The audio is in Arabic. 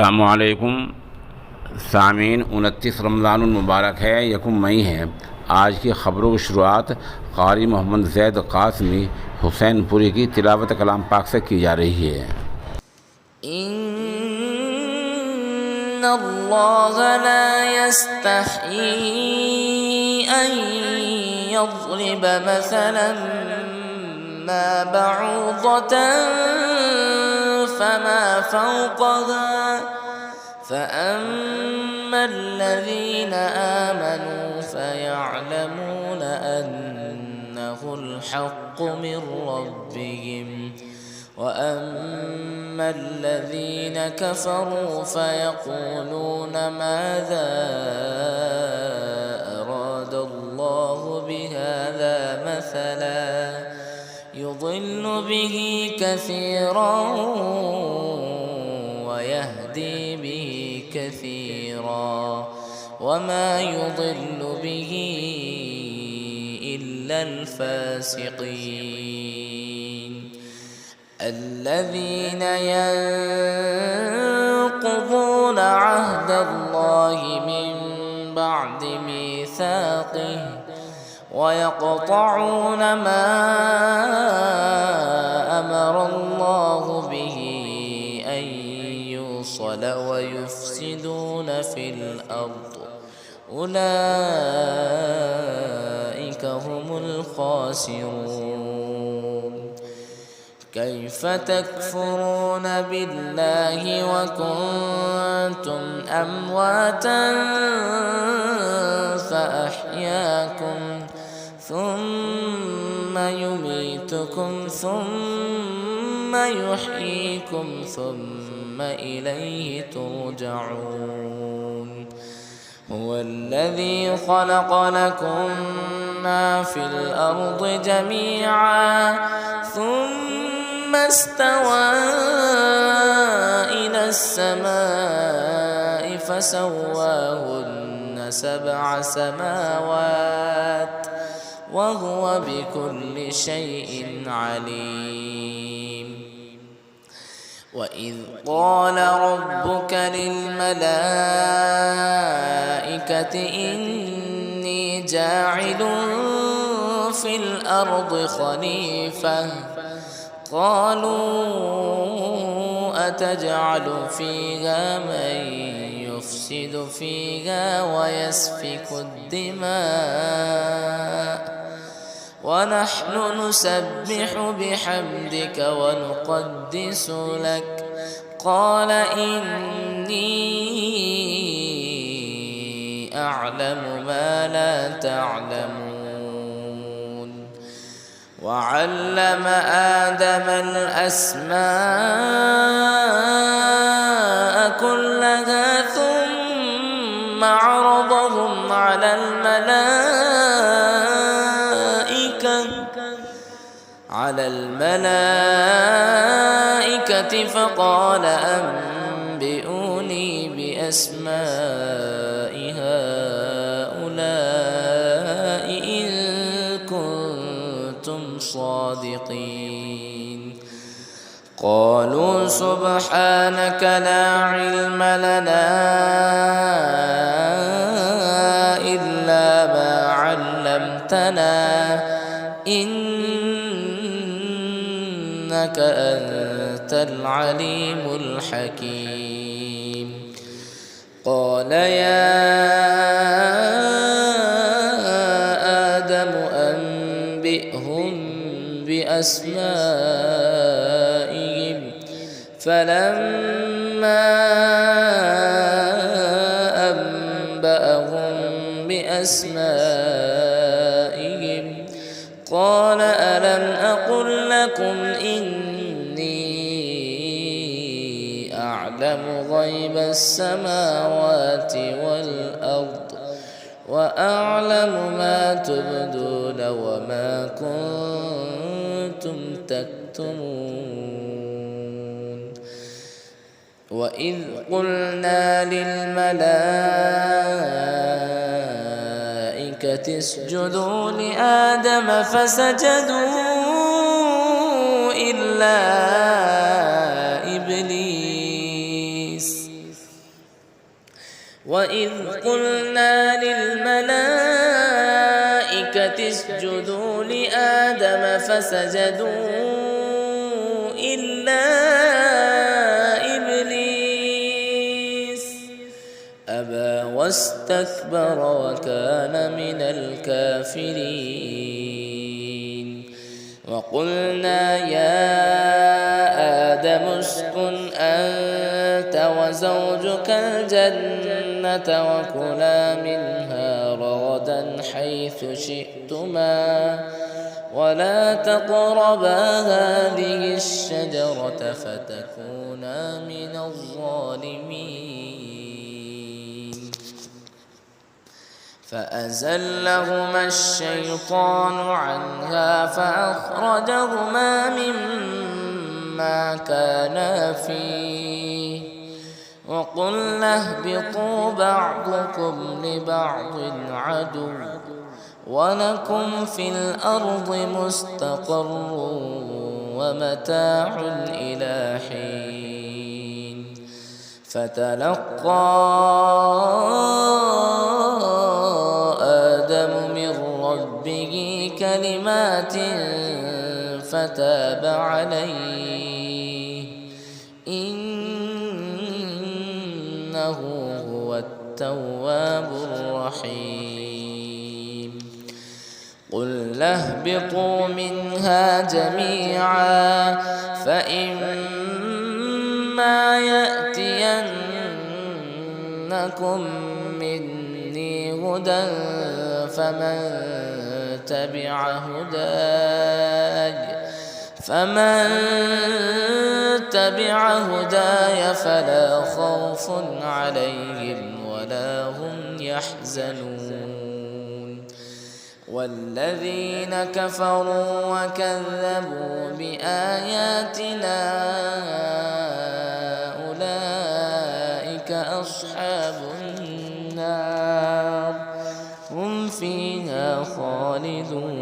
अस्सलामुअलैकुम सामीन। 29 रमज़ानुल मुबारक है, यकुम मई है। आज की ख़बरों की शुरुआत क़ारी मोहम्मद ज़ैद क़ासमी हुसैनपुरी की तिलावत कलाम पाक से की जा रही है। इन्नल्लाह ला यस्तही अन यज़रिब मसलन मा बऊदतन फमा फौक़हा فأما الذين آمنوا فيعلمون أنه الحق من ربهم وأما الذين كفروا فيقولون ماذا أراد الله بهذا مثلا يضل به كثيرا ويهدي به كثيرا وما يضل به إلا الفاسقين الذين ينقضون عهد الله من بعد ميثاقه ويقطعون ما أمر الله به أن يوصل ويفسدون في الأرض أولئك هم الخاسرون كيف تكفرون بالله وكنتم أمواتا فأحياكم ثم يميتكم ثم يحييكم ثم إليه ترجعون هو الذي خلق لكم ما في الأرض جميعا ثم استوى إلى السماء فسواهن 7 سماوات وهو بكل شيء عليم وإذ قال ربك للملائكة إني جاعل في الأرض خليفة قالوا أتجعل فيها من يفسد فيها ويسفك الدماء ونحن نسبح بحمدك ونقدس لك قال إني أعلم ما لا تعلمون وعلم آدم الأسماء كلها ثم عرضهم على الملائكة فقال أنبئوني بأسماء هؤلاء إن كنتم صادقين قالوا سبحانك لا علم لنا إلا ما علمتنا إنك أنت العليم الحكيم قال يا آدم أنبئهم بأسمائهم فلما أنبأهم بأسمائهم قال ألم أقل لكم إني أعلم غيب السماوات والأرض وأعلم ما تبدون وما كنتم تكتمون وإذ قلنا للملائكة اسجدوا لآدم فسجدوا إلا إبليس وإذ قلنا للملائكة اسجدوا لآدم فسجدوا إلا إبليس أبى واستكبر وكان من الكافرين. وقلنا يا آدم اسكن أنت وزوجك الجنة وكلا منها رغدا حيث شئتما ولا تقربا هذه الشجرة فتكونا من الظالمين. فأزلهما الشيطان عنها فأخرجهما مما كانا فيه وقلنا اهبطوا بعضكم لبعض عدو ولكم في الأرض مستقر ومتاع إلى حين. فتلقى آدم من ربه كلمات فتاب عليه إنه هو التواب الرحيم. قل اهبطوا منها جميعا فإما يأتينكم مني هدى فمن تبع هداي فلا خوف عليهم ولا هم يحزنون. والذين كفروا وكذبوا بآياتنا أولئك أصحاب النار هم فيها خالدون.